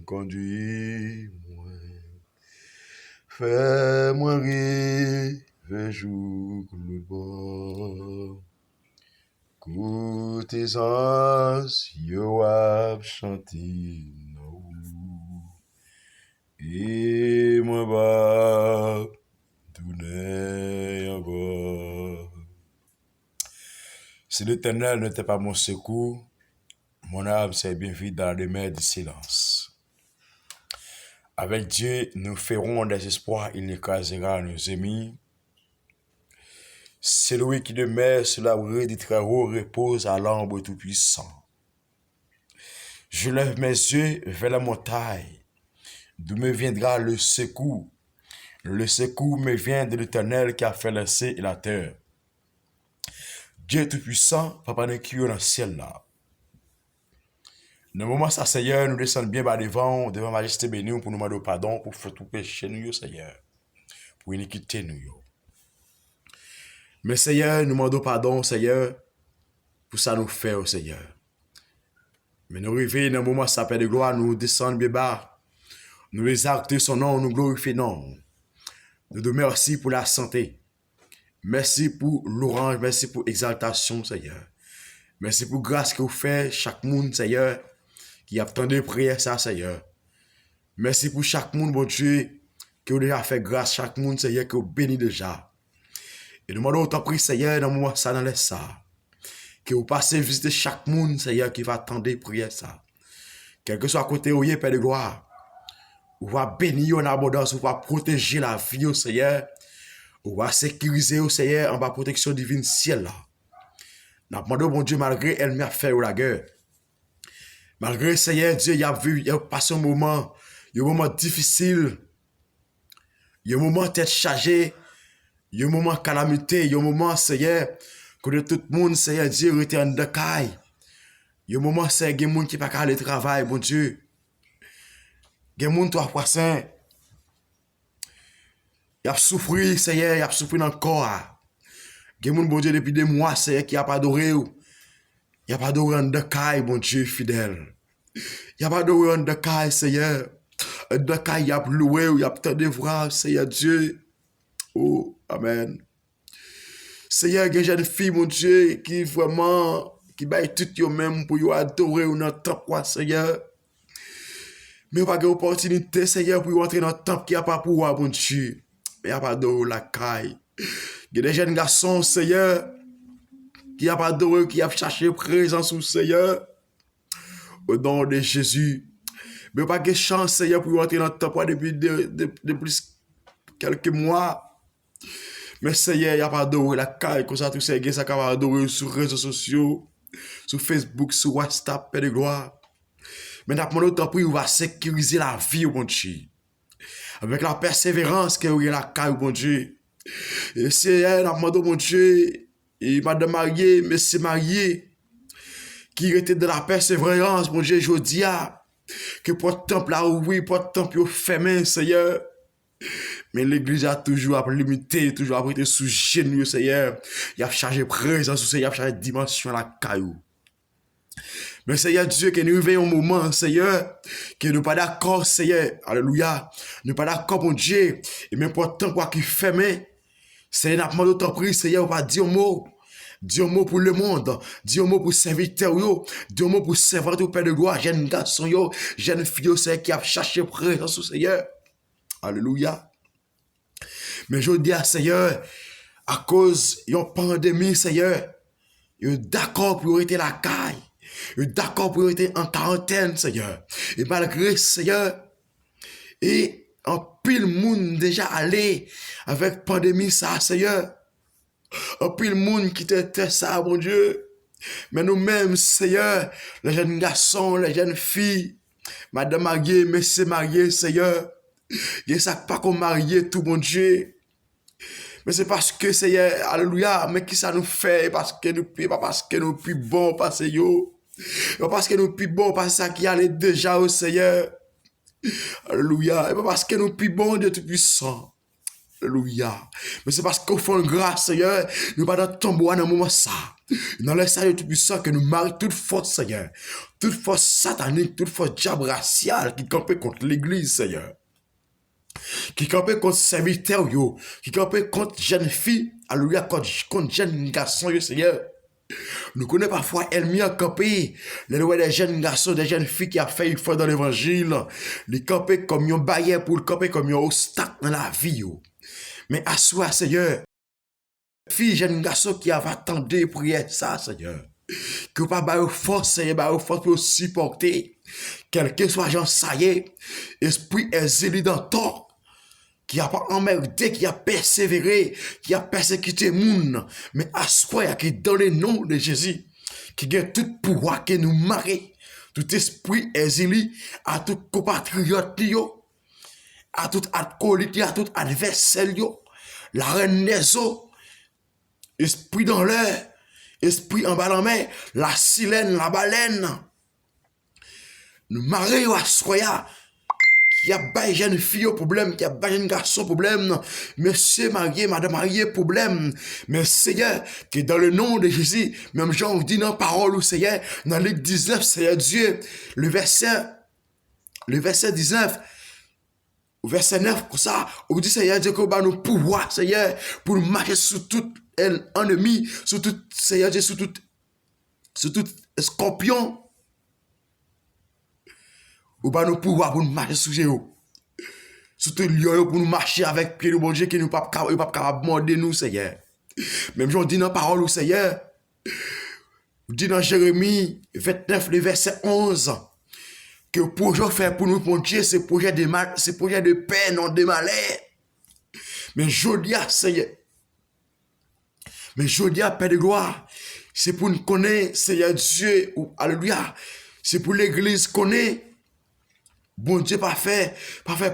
conduis-moi, fais-moi rire, jour le bon. Côté ans, yo ap chanté, et moi ba, tourner encore. Si l'Éternel n'était pas mon secours, mon âme s'est bien vite dans la demeure du silence. Avec Dieu, nous ferons des espoirs, il écrasera nos ennemis. C'est lui qui demeure sur l'abri du Très-Haut, repose à l'ombre tout-puissant. Je lève mes yeux vers la montagne, d'où me viendra le secours. Le secours me vient de l'Éternel qui a fait le ciel et la terre. Dieu tout-puissant, papa nous qui est dans le ciel là. Dans le moment ça, Seigneur, nous descendons bien bas devant Majesté bénie pour nous demander pardon pour faire tout péché nous, Seigneur, pour iniquité nous. Mais Seigneur, nous demandons pardon, Seigneur, pour ça nous faire, Seigneur. Mais nous arrivons dans le moment ça, Père de gloire, nous descendons bien bas, nous exaltons son nom, nous glorifions non. Nous te merci pour la santé. Merci pour l'orange, merci pour l'exaltation, Seigneur. Merci pour grâce que vous faites chaque monde, Seigneur, qui attend de prière ça, Seigneur. Merci pour chaque monde, bon Dieu, qui vous déjà fait grâce, chaque monde, Seigneur, que vous bénit déjà. Et nous demandons autant prier, Seigneur, dans le moment ça, dans les ça. Que vous passez visiter chaque monde, Seigneur, qui va attendre prière ça. Quel que soit à côté où il est, Père de gloire, vous va bénir en abondance, vous va protéger la vie, Seigneur. Vous va sécuriser, Seigneur, en bas protection divine ciel là. Nous demandons, bon Dieu, malgré elle m'a fait la guerre. Malgré, Seigneur, Dieu, il a passé un moment difficile, il y a un moment tête chargée, il y a un moment calamité, il y a un moment, Seigneur, que tout le monde, Seigneur, Dieu, était en décaille. Il y a un moment, Seigneur, il y a des gens qui ne peuvent pas aller travailler, bon Dieu. Il y a des gens, toi, poisson, il a souffert, Seigneur, il a souffert dans le corps. Il y a des gens, bon Dieu, depuis des mois, Seigneur, qui n'a pas adoré. Il n'y a pas adoré en décaille, bon Dieu, fidèle. Il n'y a pas adoré en décaille, Seigneur. En décaille, il y a loué, il y a peut-être des vrais, Seigneur Dieu. Oh, Amen. Seigneur, il y a des jeunes filles, mon Dieu, qui vraiment, qui baillent tout eux-mêmes pour y adorer ou dans le temple, quoi, Seigneur. Mais il n'y a pas d'opportunité, Seigneur, pour entrer dans le temple qui n'a pas pour moi, mon Dieu. Mais il n'y a pas d'eau, la caille. Il y a des jeunes garçons, Seigneur, qui n'a pas d'eau, qui a cherché présence au Seigneur. Au nom de Jésus. Mais il n'y a pas de chance, Seigneur, pour entrer dans le temple depuis quelques mois. Mais Seigneur, il n'y a pas d'eau, la caille, comme ça, tout ça, il y a pas d'eau sur les réseaux sociaux, sur Facebook, sur WhatsApp, Père de gloire. Mais nous avons autant pour va sécuriser la vie, mon Dieu. Avec la persévérance que vous avez la caille, mon Dieu. Et Seigneur, nous avons mon Dieu, et madame mariée, monsieur marié, qui était de la persévérance, mon Dieu, je dis, que pour le temple là, oui, pour le temple fermé, Seigneur. Mais l'église a toujours limité, toujours été sous genou, Seigneur. Il a chargé présence, Seigneur, il a chargé dimension à la caillou. Mais Seigneur Dieu, que nous vivons un moment, Seigneur, que nous pas d'accord, Seigneur, alléluia, nous pas d'accord, mon Dieu, et même pour le temps quoi qui ferme, Seigneur, n'a pas d'autre prise, Seigneur, on va dire un mot. Dis un mot pour le monde, dis un mot pour serviteur, dis un mot pour serviteur au Père de gloire, jeune garçon, jeune fille, Seigneur, qui a cherché présence au Seigneur. Alléluia. Mais je dis à Seigneur, à cause d'une pandémie, Seigneur, il est d'accord pour arrêter la caille. Il est d'accord pour arrêter en quarantaine, Seigneur. Et malgré, Seigneur, et en pile monde déjà allé avec pandémie, ça, Seigneur. En pile monde qui te ça, mon Dieu. Mais nous-mêmes, Seigneur, les jeunes garçons, les jeunes filles, madame mariée, monsieur marié, Seigneur, il y a ça pas qu'on marié tout, mon Dieu. Mais c'est parce que, Seigneur, alléluia, mais qui ça nous fait, parce que nous, pas parce que nous plus bon, parce que yo, pas parce que nous plus bon, parce que ça qui allait déjà au Seigneur. Alléluia, et pas parce que nous plus bon, Dieu tout-puissant. Alléluia. Mais c'est parce qu'on fait une grâce, Seigneur, nous pas dans tombeau dans un moment ça. Dans le Seigneur Tout-Puissant, que nous marie toute force, Seigneur. Toute force satanique, toute force diable raciale qui campait contre l'Église, Seigneur. Qui campait contre serviteurs, yo. Qui campait contre jeunes filles, alléluia, contre jeunes garçons, yo, Seigneur. Nous connaissons parfois Elmi a campé, les lois des jeunes garçons, des jeunes filles qui a fait une fois dans l'évangile, les camper comme un barrière pour le camper comme un obstacle dans la vie, yo. Mais à soi, Seigneur, fille, jeune garçon qui a attendu prier ça, Seigneur. Que pas bailler force, Seigneur, bailler force pour supporter. Quel que soit Jean, ça y est, esprit exilé dans tort, qui a pas emmerdé, qui a persévéré, qui a persécuté moun, mais à soi, qui dans le nom de Jésus, qui a tout pouvoir qui nous marie, tout esprit exilé, à tout compatriote, à tout acolyte, à tout adversaire, la reine des eaux, esprit dans l'air, esprit en bas dans la main, la silène, la baleine. Nous marions à soya, qui a pas jeune fille au problème, qui a pas jeune garçon problème, monsieur marié, madame marié problème. Mais Seigneur, que dans le nom de Jésus, même Jean dit dans la parole au Seigneur, dans Luc 19, Seigneur Dieu, le verset 19, au verset 9, comme ça, on dit Seigneur Dieu qu'on va nous pouvoir, Seigneur, pour marcher sous tout ennemi, sous tout, Seigneur Dieu, sous tout scorpion. On va nous pouvoir pour nous marcher sous Jéhovah. Sous tout lion pour nous marcher avec pied de bon Dieu qui nous pas capable de demander nous, Seigneur. Même si on dit dans la parole au Seigneur, on dit dans Jérémie 29, le verset 11, que le projet fait pour nous, mon Dieu, c'est projet de paix, non de malheur. Mais je dis à Seigneur, Père de gloire, c'est pour nous connaître, Seigneur Dieu, ou alléluia, c'est pour l'église connaître. Bon Dieu, pas fait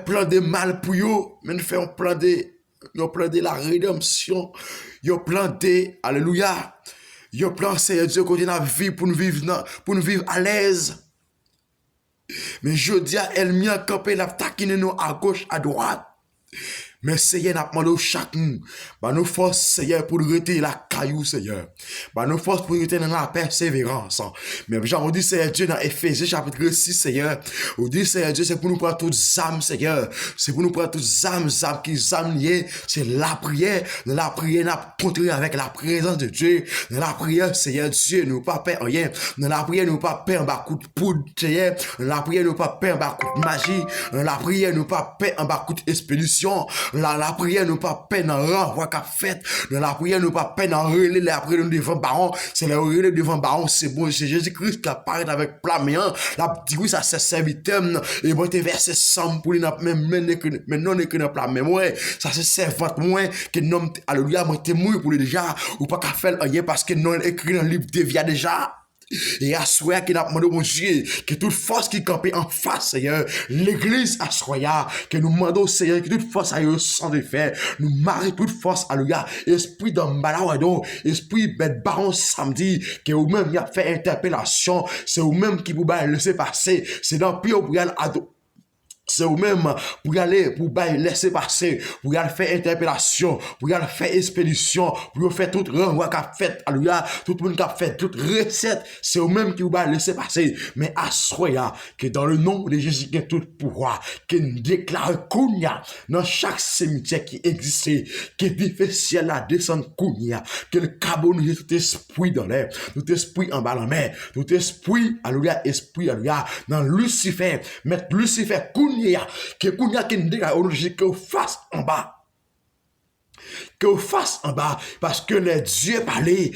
plan de mal pour eux, mais nous faisons plan de la rédemption, un plan de, alléluia, un plan, Seigneur Dieu, côté de la vie pour nous vivre à l'aise. Mais je dis à elle, m'y a campé, la taquine nous à gauche, à droite. Mais Seigneur, n'a demandé chaque nous, bah nous force, Seigneur, pour rester la caillou, Seigneur. Bah nous force pour rester dans la persévérance. Mais genre, on dit, Seigneur Dieu, dans Éphésiens chapitre 6, Seigneur, on dit, Seigneur Dieu, c'est pour nous prendre toutes âmes, Seigneur. C'est pour nous prendre toutes âmes qui âmes liées. C'est la prière. Dans la prière, n'a contré avec la présence de Dieu. Dans la prière, Seigneur Dieu, nous pas peur rien. Dans la prière, nous pas peur un bas coup de poudre, Seigneur. Dans la prière, nous pas peur un bas coup de magie. Dans la prière, nous pas peur un bas coup d'expédition. La prière nous pas peine en renvoi qu'a fait. Dans la prière nous pas peine en relais après nous devant baron. C'est le relais devant baron, c'est bon. C'est Jésus-Christ qui apparaît avec plaméant. La dit oui, ça c'est serviteur. Et bon, t'es versé 100 pour lui, mais non, n'est que dans plat. Mais ouais, ça c'est servante, moi, que non, alléluia, moi, t'es mouillé pour lui déjà. Ou pas qu'à faire rien parce que non, écrit dans le livre de vie déjà. Et à soi qui n'a demandé, mon Dieu, que toute force qui campe en face, Seigneur, l'église à soi, que nous demandons, Seigneur, que toute force aille au sang de fer, nous marie toute force, alléluia, esprit d'un malawado, esprit bête baron samedi, que vous-même y a fait interpellation, c'est vous-même qui vous laisser passer, c'est dans le pire pour y aller c'est vous-même pour y aller, pour laisser passer, pour y aller faire interpellation, pour y aller faire expédition, pour y faire toute renvoi qu'a fait, alléluia, tout le monde qui a fait toute recette, c'est vous-même qui vous laisser passer. Mais assoya que dans le nom de Jésus, qui est tout pouvoir, qui nous déclare Kounia dans chaque cimetière qui existe, qui est difficile à descendre Kounia, que le carbone tout esprit dans l'air, tout esprit en bas dans la mer, tout esprit, alléluia, esprit, alléluia, dans Lucifer, mettre Lucifer Kounia, que Kounia qui nous déclare que face en bas. Que face en bas, parce que les dieux parlaient,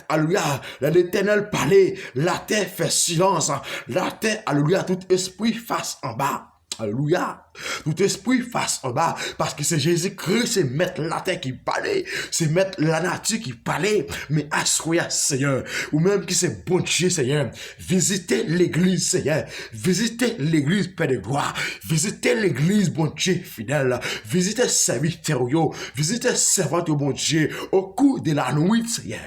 alléluia, l'éternel parlait, la terre fait silence, la terre, alléluia, tout esprit face en bas. Alléluia. Tout esprit face en bas. Parce que c'est Jésus-Christ, c'est mettre la terre qui parlait. C'est mettre la nature qui parlait. Mais assoya, Seigneur. Ou même qui c'est bon Dieu, Seigneur. Visitez l'église, Seigneur. Visitez l'église, Père de gloire. Visitez l'église, bon Dieu, fidèle. Visitez serviteurs, visitez servants, bon Dieu. Au cours de la nuit, Seigneur.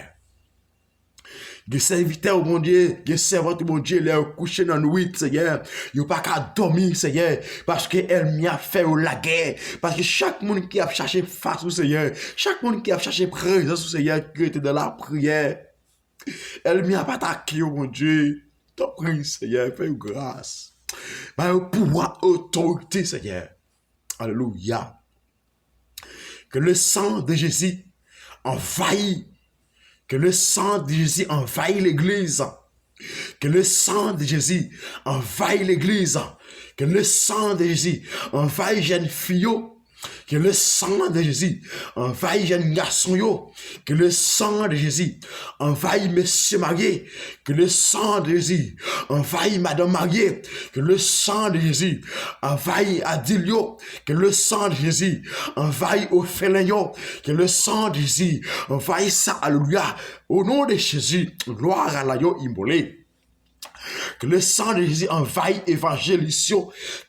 Des serviteurs au bon Dieu, des servantes au bon Dieu, les coucher dans la nuit, Seigneur. Ils n'ont pas qu'à dormir, Seigneur, parce qu'elle m'y a fait la guerre. Parce que chaque monde qui a cherché face au Seigneur, chaque monde qui a cherché présence au Seigneur, qui était dans la prière. Elle m'y a pas attaqué, oh mon Dieu. T'en prie, Seigneur, fais grâce. Par le pouvoir, autorité, Seigneur. Alléluia. Que le sang de Jésus envahit. Que le sang de Jésus envahit l'église. Que le sang de Jésus envahit l'église. Que le sang de Jésus envahit jeune fille. Que le sang de Jésus envahit jeune garçon yo. Que le sang de Jésus envahit messieurs mariés. Que le sang de Jésus envahit madame mariée. Que le sang de Jésus envahit Adilio. Que le sang de Jésus envahit Ophélie. Que le sang de Jésus envahit ça. Alléluia. Au nom de Jésus, gloire à la yo immolé. Que le sang de Jésus envahit évangéliste.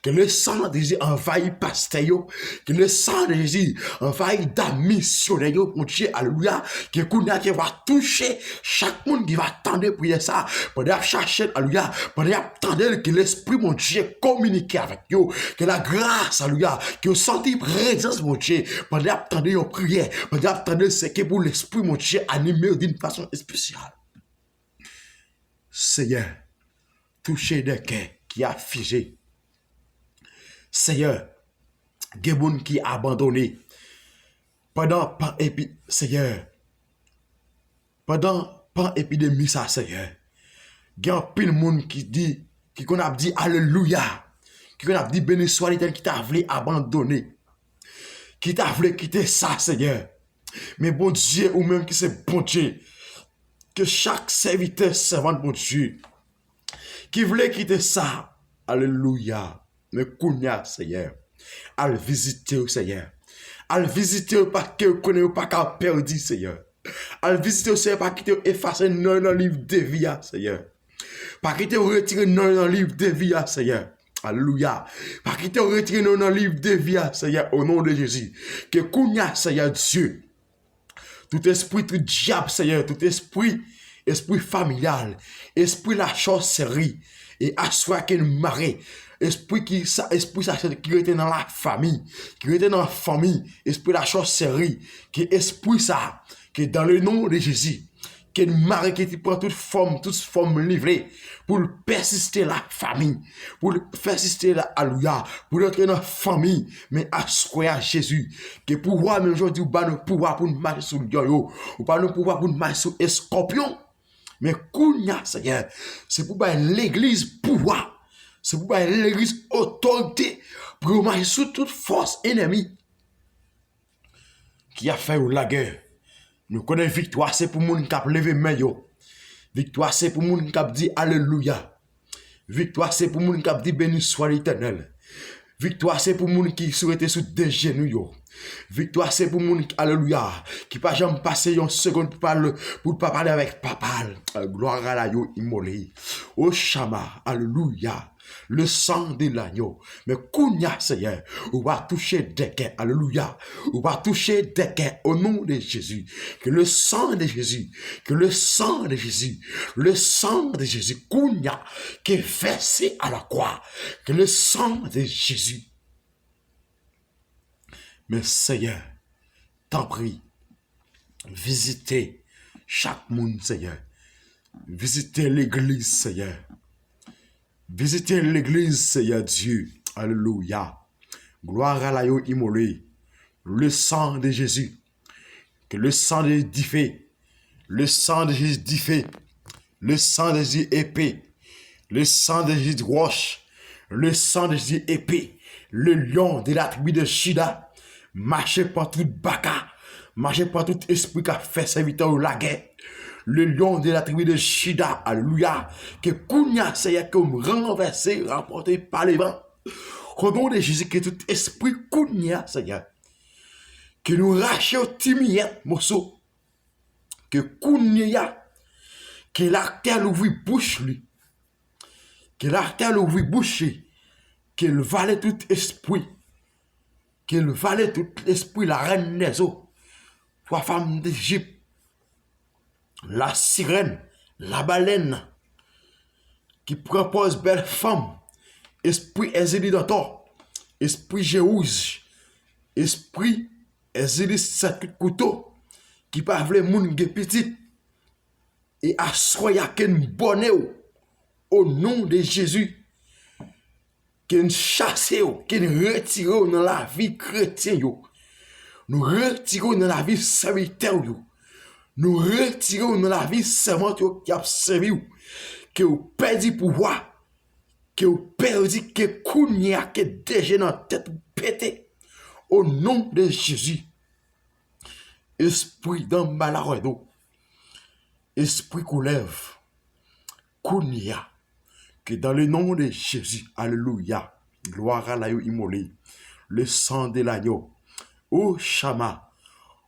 Que le sang de Jésus envahit pasteur. Que le sang de Jésus envahit d'amis missionnaires. Mon Dieu, alléluia. Que Kounia qui va toucher chaque monde qui va attendre prier ça. Pendant chercher, alléluia. Pendant attendre que l'esprit, mon Dieu, communique avec vous. Que la grâce, alléluia. Que vous sentez présence, mon Dieu. Pendant attendre une prière. Pendant attendre ce que pour l'esprit, mon Dieu, animé d'une façon spéciale. Seigneur, toucher des cœurs qui a figé. Seigneur, des gens qui a abandonné. Pendant Seigneur, pendant épidémie, ça, Seigneur, il y a plein de monde qui dit, qui qu'on a dit Alléluia, qui qu'on a dit béni soit l'Éternel qui t'a voulu abandonner, qui t'a voulu quitter ça, Seigneur. Mais bon Dieu, ou même qui c'est bon Dieu, que chaque serviteur, servant de bon Dieu, qui voulait quitter ça, alléluia, mais kounya, Seigneur, al visiter au Seigneur, al visiter pas que vous connaissez pas qu'à perdu, Seigneur, al visiter au Seigneur, pas quitter effacer non dans le livre de vie, Seigneur, pas quitter retirer non dans le livre de vie, Seigneur. Alléluia. Pas quitter retirer non dans le livre de vie, Seigneur, au nom de Jésus. Que kounya, Seigneur Dieu, tout esprit, tout diable, Seigneur, tout esprit familial, esprit la sorcellerie, et assoir qu'il marée, esprit qui était dans la famille, qui était dans la famille, esprit la sorcellerie, qui esprit ça, qui dans le nom de Jésus, qui marée qui prend toute forme livrée, pour persister la famille, pour persister la alléluia, pour entrer dans la famille, mais assoir à Jésus, que pouvoir même aujourd'hui, ou pas nous pouvoir pour nous marcher sur le lion, ou pas nous pouvoir pour nous marcher sur escorpion. Mais kounya, Seigneur, c'est pour l'église pouvoir, c'est pour l'église autorité, pour marcher sur toute force ennemie qui a fait la guerre. Nous connaissons victoire, c'est pour moun qui a levé main yo. Victoire, c'est pour moun qui a dit Alléluia. Victoire, c'est pour moun qui a dit béni soit l'Éternel. Victoire, c'est pour moun qui souhaite sous des genoux yo. Victoire, c'est pour moun, alléluia, qui pas jamais passer une seconde pour pas parler avec papa. Gloire à la yo immolé. Oh Shama, alléluia. Le sang de l'agneau. Mais kounya, Seigneur, on va toucher des cœurs, alléluia. On va toucher des cœurs au nom de Jésus. Que le sang de Jésus, que le sang de Jésus, le sang de Jésus, kounya, qui est versé à la croix. Que le sang de Jésus. Mais Seigneur, t'en prie, visitez chaque monde, Seigneur. Visitez l'église, Seigneur. Visitez l'église, Seigneur Dieu. Alléluia. Gloire à la yo immolé. Le sang de Jésus. Que le sang de Jésus diffé. Le sang de Jésus diffé. Le sang de Jésus épée. Le sang de Jésus roche. Le sang de Jésus épée. Le lion de la tribu de Shida. Marchez par tout baka, marchez par tout esprit qui a fait serviteur la guerre. Le lion de la tribu de Shida, alléluia, que kounya, Seigneur, comme renversé, rapporté par les vents. Au nom de Jésus, que tout esprit kounya, Seigneur, que nous rachons timiyet, mosso, que kounya, que l'artère ouvre bouche, lui, que l'artère ouvre bouche, que le valet tout esprit, qu'il valait tout l'esprit, la reine des eaux, trois femmes d'Égypte, la sirène, la baleine, qui propose belle femme, esprit Ezélidator, esprit Jéhouz, esprit Ezélis sept couteaux, qui parle moun ge petit, Et assoya qu'une bonne au nom de Jésus. Qu'une chasse qu'une retire dans la vie chrétienne. Nous retirons dans la vie serviteur. Nous retirons dans la vie servante qui a servi. Que vous perdez pouvoir. Que vous perdez que kounia que déjà dans la tête pété. Au nom de Jésus. Esprit dans Malaredo. Esprit qu'on lève. Kounia. Que dans le nom de Jésus. Alléluia. Gloire à l'agneau immolé. Le sang de l'agneau. Oh Shama.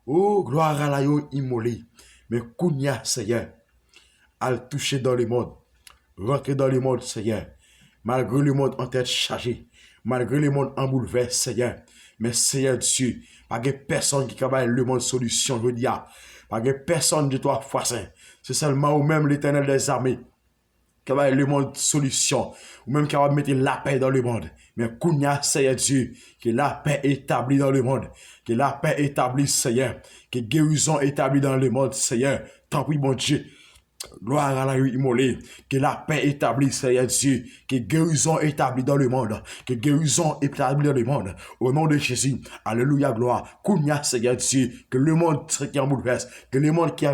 Oh gloire à l'agneau immolé. Mais Kounia, Seigneur. Al toucher dans le monde. Rentrer dans le monde, Seigneur. Malgré le monde en tête chargée. Malgré le monde en bouleverse, Seigneur. Mais Seigneur Dieu, pas de personne qui travaille le monde solution, je dis. Pas de personne de toi, foi saint. C'est seulement ou même l'Éternel des armées qui va le monde solution, ou même qui va mettre la paix dans le monde. Mais Kounia, Seigneur Dieu, que la paix établie dans le monde, que la paix établie, Seigneur, que guérison établie dans le monde, Seigneur. Tant pis, mon Dieu. Gloire à l'agneau immolé, que la paix établie, Seigneur Dieu, que guérison établie dans le monde, que guérison établie dans le monde, au nom de Jésus, alléluia, gloire, Kounia, Seigneur Dieu, que le monde qui en bouleverse, que le monde qui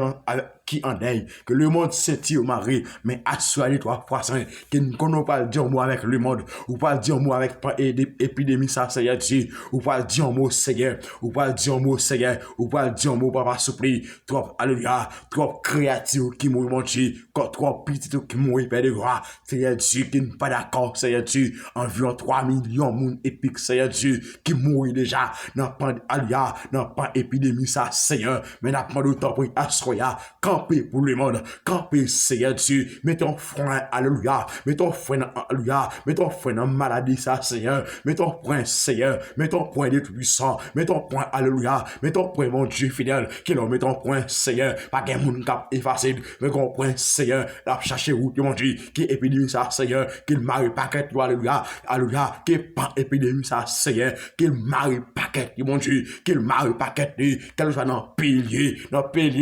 en deuil, que le monde s'étire au mari, mais assoyez-toi, frère saint, que nous ne connaissons pas dire un mot avec le monde, ou pas dire un mot avec l'épidémie, ça, Seigneur Dieu, ou pas dire un mot, Seigneur, ou pas dire un mot, Seigneur, ou pas dire un mot, papa, soupli, trop, alléluia, trop créatif qui mourit, mon Dieu, trop petit qui mourit, Père de gloire, Seigneur Dieu, qui n'est pas d'accord, Seigneur Dieu, environ 3 millions de monde épique, Seigneur Dieu, qui mourit déjà, n'a pas, alléluia, n'a pas épidémie, ça, Seigneur, mais n'a pas d'autant pour assoya, camper pour le monde, camper, Seigneur Dieu, mets ton frein, alléluia, mets ton frein, alléluia, mets ton frein dans maladie, ça, Seigneur, mets ton frein, Seigneur, mets ton point de tout puissant, mets ton point, alléluia, mets ton point, mon Dieu fidèle, qui l'on met ton point, Seigneur, pas qu'un monde cap effacé, mais qu'on point, Seigneur, la chercher où, mon Dieu, qui épidémie, ça, Seigneur, qu'il marie paquet, alléluia, alléluia, qui pas épidémie, ça, Seigneur, qu'il marie paquet, mon Dieu, qu'il marie paquet, qu'elle soit dans pilier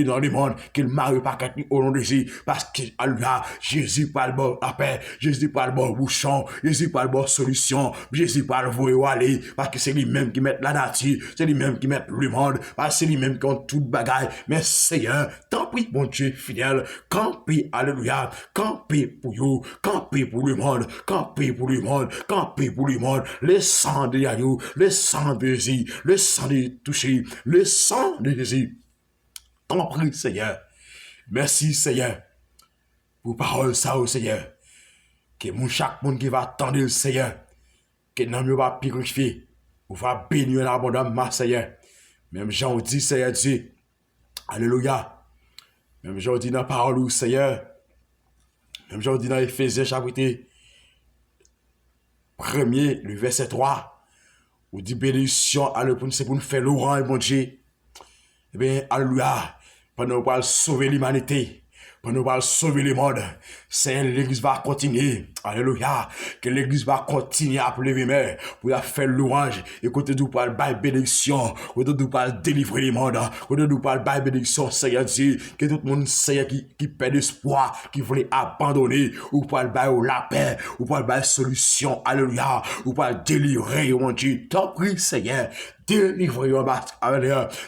dans le monde, qu'il marie paquet, au nom de Jésus, parce que, alléluia, Jésus pas le bon la paix, Jésus pas le bon bouchon, Jésus pas le bon solution, Jésus pas le voie où aller, parce que c'est lui-même qui met la nature, c'est lui-même qui met le monde, parce que c'est lui-même qui a toute bagaille, mais Seigneur, tant pis, mon Dieu fidèle, campez, alléluia, campez pour vous, campez pour le monde, campez pour le monde, campez pour le monde, le sang de l'agneau, le sang de Jésus, le sang de touché, le sang de Jésus. Compris, Seigneur. Merci, Seigneur, pour parole ça, Seigneur. Que chaque monde qui va attendre le Seigneur, que non mieux va purifier, ou va bénir l'abondance, Seigneur. Même Jean dit, Seigneur Dieu, alléluia. Même Jean dit dans la parole, Seigneur. Même Jean dit dans Éphésiens chapitre 1er, le verset 3, où dit bénédiction, c'est pour nous faire l'orange, mon Dieu. Eh bien, alléluia. Pendant qu'on va sauver l'humanité, pendant qu'on va sauver le monde, c'est l'église va continuer, alléluia, que l'église va continuer à lever mains pour faire louange, et côté d'où parle bail bénédiction, côté d'où parle délivrer le monde, côté d'où parle bail bénédiction, Seigneur Dieu, que tout le monde Seigneur qui perd espoir, qui voulait abandonner, ou parle bail la paix, ou parle bail solution, alléluia, ou parle délivrer, mon Dieu, t'en prie, Seigneur. Délivre en bas,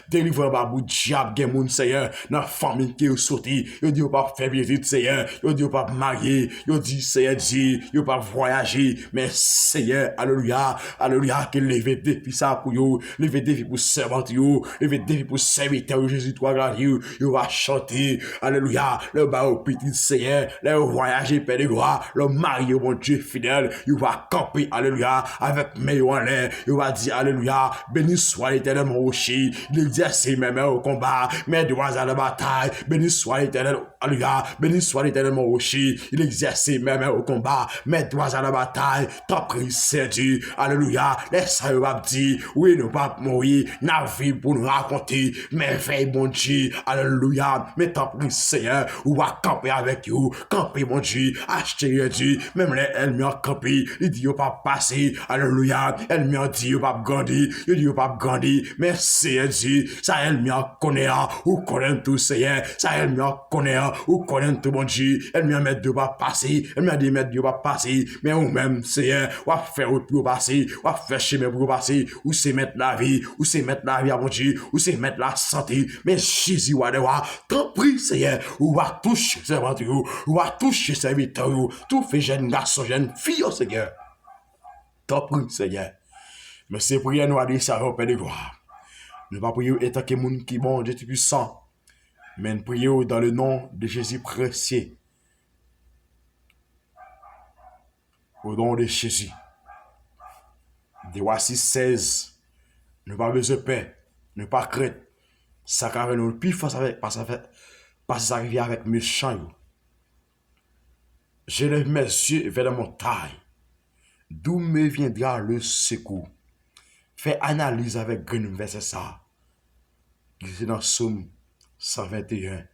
délivre en bas, bout diable, gen moun, Seigneur, dans la famille qui est sorti, yo dit, yo pas faire visite, Seigneur, yo dit, yo pas marier, yo dit, Seigneur, dit, yo pas voyager, mais Seigneur, alléluia, alléluia, que leve défi ça pour yo, leve défi pour servant yo, leve défi pour serviteur, Jésus, toi, grâce, yo va chanter, alléluia, le bas au petit Seigneur, le voyager, Père de gloire, le marié, mon Dieu fidèle, yo va camper, alléluia, avec mes en l'air, yo va dire, alléluia, béni soit l'Éternel mon rocher, il exerce mes mains au combat, mes doigts à la bataille, béni soit l'Éternel, alléluia, béni soit l'Éternel mon rocher, il exerce mes mains au combat, mes doigts à la bataille, t'en prie, c'est Dieu, alléluia, laisse-moi va dire, oui, nous pas mourir, n'a vie pour nous raconter, mais veille, mon Dieu, alléluia, mais t'en prie, Seigneur, ou va camper avec vous, camper, mon Dieu, acheter, Dieu, même les elle m'ont campé, il dit, yo pas passer, alléluia, elle m'ont dit, yo pas grandir, il dit, yo pas grandir, mais Seigneur Dieu, ça elle m'ont connaît, ou connaît tout, Seigneur, ça elle m'ont connaît, Seigneur, ou connaît tout bon Dieu, elle m'a mettre de pas passer, elle m'a dit mettre de pas passer, mais ou même, Seigneur, ou faire autre pour passer, ou faire chemin pour passer, ou c'est mettre la vie, ou c'est mettre la vie à mon Dieu, ou c'est mettre la santé, mais Jésus, ou t'en prie, Seigneur, ou va toucher serviteur, ou va toucher serviteur, tout fait jeune garçon, jeune fille, Seigneur. T'en prie, Seigneur. Mais c'est prière nous a dit ça, au Père de gloire. Ne pas prier étant que monde qui bon, Dieu puissant, mais prier dans le nom de Jésus précieux. Au nom de Jésus. De voici 16. Ne pas besoin de paix, ne pas craindre. Ça carré nous plus face avec, parce que ça arrive avec méchant. Je lève mes yeux vers la montagne. D'où me viendra le secours? Fais analyse avec Green verset ça. C'est dans Somme 121.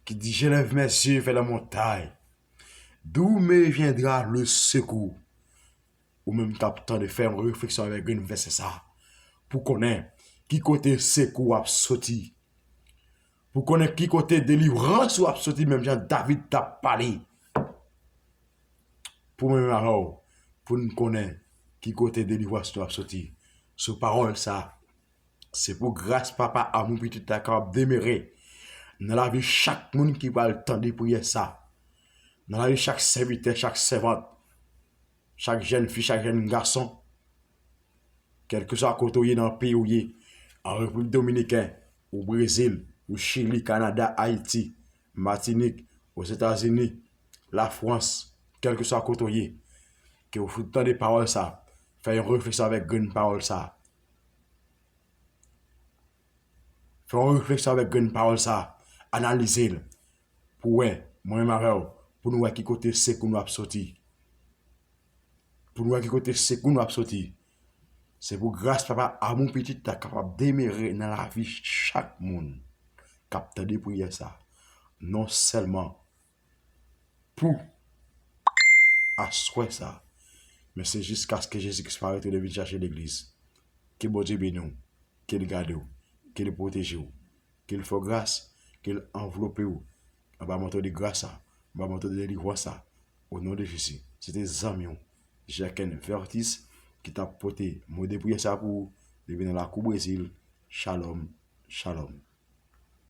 Qui dit, je lève mes yeux vers la montagne. D'où me viendra le secours? Ou même temps de faire une réflexion avec Green verset ça. Pour connaître qui côté secours a sorti. Pour connaître qui côté délivrance ou a sorti, même Jean David t'a parlé. Pour même alors, pour nous connaître qui côté délivrance a sorti. Ce parole ça, c'est pour grâce papa à mon petit capable demeurer dans la vie chaque monde qui va le temps de prier ça. Dans la vie chaque serviteur, chaque servante, chaque jeune fille, chaque jeune garçon, quel que soit côté dans le pays où il est, en République Dominicaine, au Brésil, au Chili, Canada, Haïti, Martinique, aux États-Unis, la France, quel que soit côté, que vous faites tant de paroles ça, faites une réflexion avec une parole ça. Faites une réflexion avec une parole ça, analysez-le. Pour ouais, moi-même, pour nous voir qui côté c'est qu'on nous a sorti. Pour nous voir qui côté c'est qu'on nous a sorti. C'est pour grâce papa à mon petit t'es capable d'émérer dans la vie chaque monde. Capte de prier ça. Non seulement pour asseoir ça, mais c'est jusqu'à ce que Jésus-Christ paraisse de chercher l'église. Que bon Dieu bénisse, qu'il garde, qu'il protège, qu'il fasse grâce, qu'il enveloppe, on va monter de grâce, on va monter de délivrance au nom de Jésus. C'était Zamion, Jacques Vertis, qui t'a porté mon dépouille ça pour devenir la coupe Brésil. Shalom, shalom.